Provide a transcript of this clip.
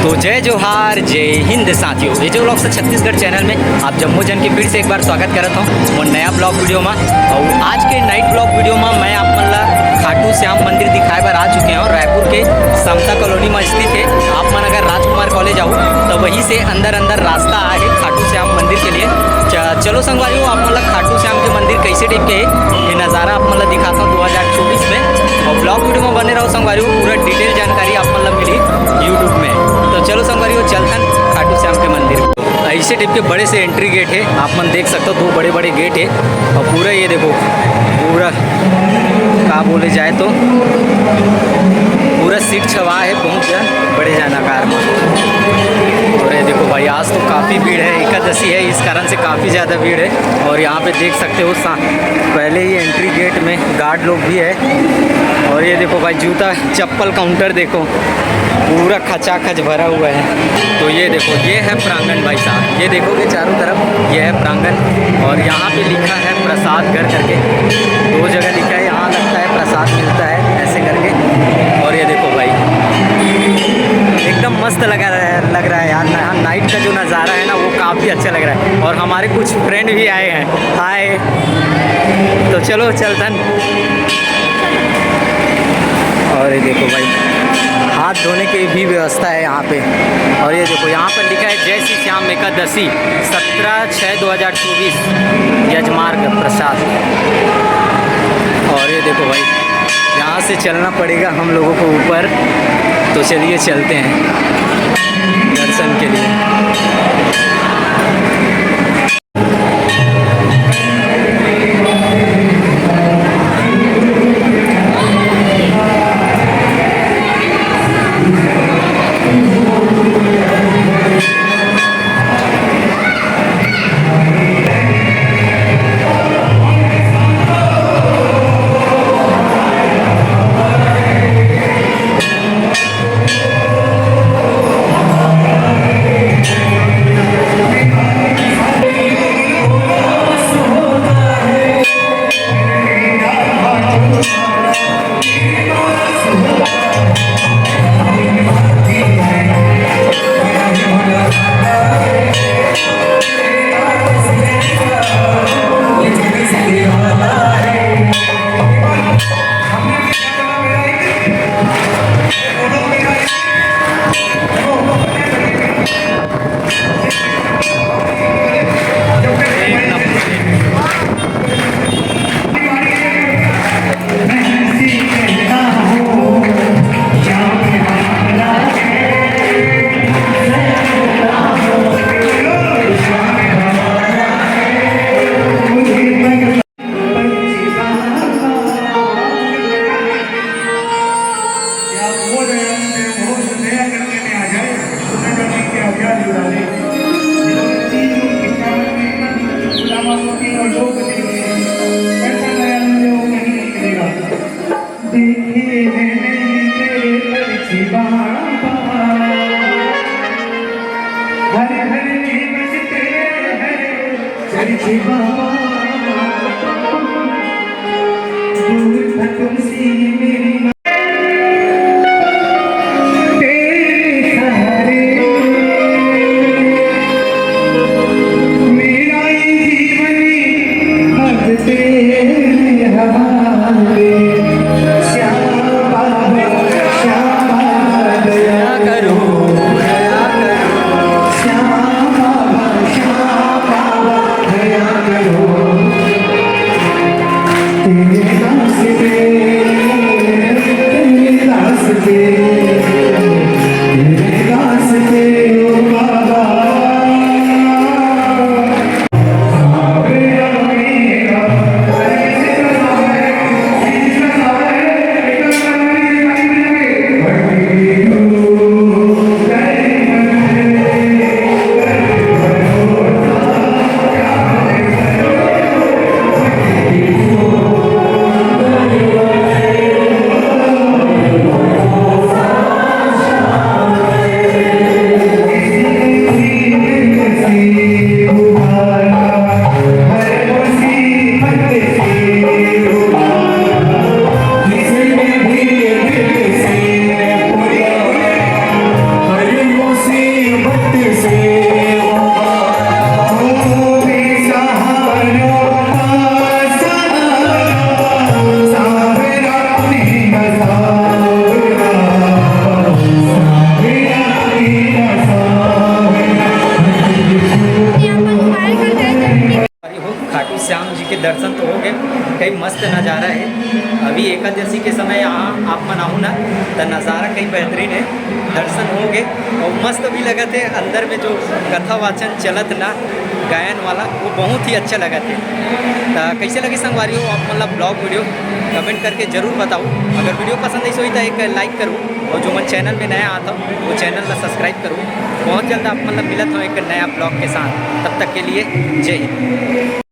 तो जय जोहार जय हिंद साथियों, ये जो ब्लॉग से छत्तीसगढ़ चैनल में आप जम्मू जन के फिर से एक बार स्वागत करता हूँ और नया ब्लॉग वीडियो में। और आज के नाइट ब्लॉग वीडियो में मैं आप मन खाटू श्याम मंदिर दिखाए बार आ चुके हैं और रायपुर के समता कॉलोनी में स्थित है। आप मन अगर राजकुमार कॉलेज आओ तो वहीं से अंदर रास्ता है खाटू श्याम मंदिर के लिए। चलो संगवारियों, आप मतलब खाटू श्याम के मंदिर कैसे टाइप के है ये नज़ारा आप मतलब दिखाता हूँ 2024 में। और ब्लॉग वीडियो में बने रहो संगवारियों, पूरा डिटेल जानकारी आप मतलब मिली यूट्यूब में। तो चलो संगवारियों चलतन खाटू श्याम के मंदिर। ऐसे टाइप के बड़े से एंट्री गेट है, आप मन देख सकते हो, दो बड़े बड़े गेट है। और पूरा ये देखो, पूरा का बोले जाए तो पूरा सीट छवा है, बहुत जन बड़े जानकार में। और ये देखो भाई, आज तो काफ़ी भीड़ है, एकादशी है, इस कारण से काफ़ी ज़्यादा भीड़ है। और यहाँ पे देख सकते हो पहले ही एंट्री गेट में गार्ड लोग भी है। और ये देखो भाई, जूता चप्पल काउंटर देखो पूरा खचाखच भरा हुआ है। तो ये देखो, ये है प्रांगण भाई साहब, ये देखोगे चारों तरफ ये है प्रांगण। और यहाँ पे लिखा है प्रसाद घर करके, दो जगह लिखा है, यहाँ लगता है प्रसाद मिलता है ऐसे करके। और ये देखो भाई, एकदम मस्त लग रहा है यार, नाइट का जो नज़ारा है ना वो काफ़ी अच्छा लग रहा है। और हमारे कुछ फ्रेंड भी आए हैं, हाय। तो चलो चलतन। और ये देखो भाई, हाथ धोने की भी व्यवस्था है यहाँ पे। और ये देखो, यहाँ पर लिखा है जय श्री श्याम एकादशी 17/6/2024 यजमार्ग प्रसाद। और ये देखो भाई, यहाँ से चलना पड़ेगा हम लोगों को ऊपर। तो चलिए चलते हैं दर्शन के लिए। के दर्शन तो हो गए, कई मस्त नज़ारा है। अभी एकादशी के समय यहाँ आप मनाऊँ ना तो नज़ारा कई बेहतरीन है, दर्शन हो गए और मस्त भी लगा थे। अंदर में जो कथा वाचन चलत ना गायन वाला वो बहुत ही अच्छा लगा थे। तो कैसे लगी संगवारी हो आप मतलब ब्लॉग वीडियो कमेंट करके ज़रूर बताओ। अगर वीडियो पसंद आई तो एक लाइक करूँ और जो मैं चैनल में नया आता हूँ वो चैनल में सब्सक्राइब करूँ। बहुत जल्द आप मतलब मिलत हूँ एक नया ब्लॉग के साथ, तब तक के लिए जय हिंद।